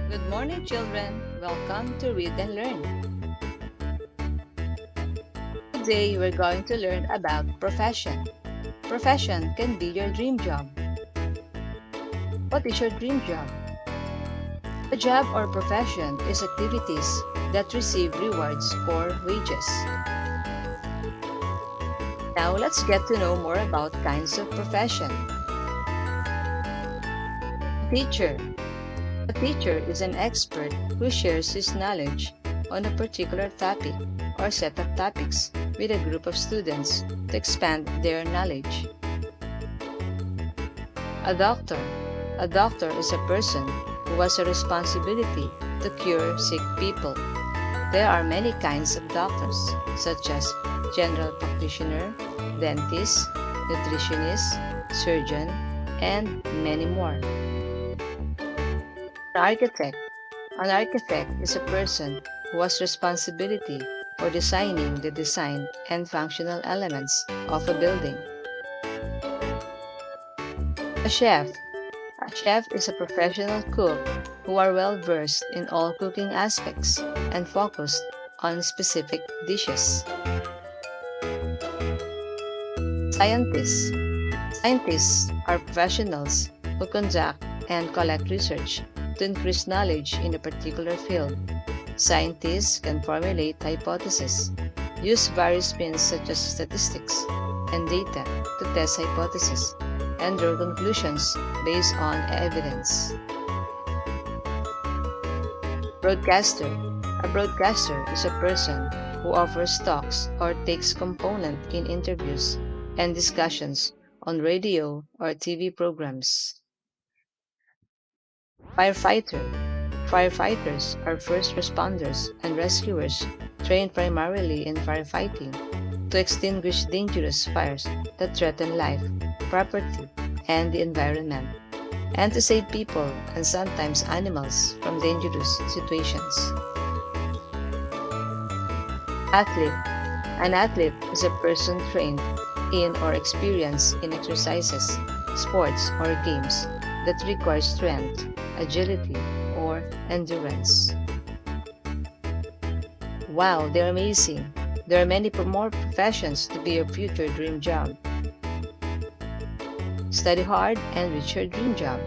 Good morning, children. Welcome to Read and Learn. Today, we're going to learn about profession. Profession can be your dream job. What is your dream job? A job or profession is activities that receive rewards or wages. Now, let's get to know more about kinds of profession. Teacher. A teacher is an expert who shares his knowledge on a particular topic or set of topics with a group of students to expand their knowledge. A doctor. A doctor is a person who has a responsibility to cure sick people. There are many kinds of doctors, such as general practitioner, dentist, nutritionist, surgeon, and many more. An architect. An architect is a person who has responsibility for designing the design and functional elements of a building. A chef. A chef is a professional cook who are well versed in all cooking aspects and focused on specific dishes. Scientists. Scientists are professionals who conduct and collect research to increase knowledge in a particular field. Scientists can formulate hypotheses, use various means such as statistics and data to test hypotheses, and draw conclusions based on evidence. Broadcaster. A broadcaster is a person who offers talks or takes component in interviews and discussions on radio or TV programs. Firefighter. Firefighters are first responders and rescuers trained primarily in firefighting to extinguish dangerous fires that threaten life, property, and the environment, and to save people and sometimes animals from dangerous situations. Athlete. An athlete is a person trained in or experienced in exercises, sports, or games that require strength, agility, or endurance. Wow, they're amazing! There are many more professions to be your future dream job. Study hard and reach your dream job.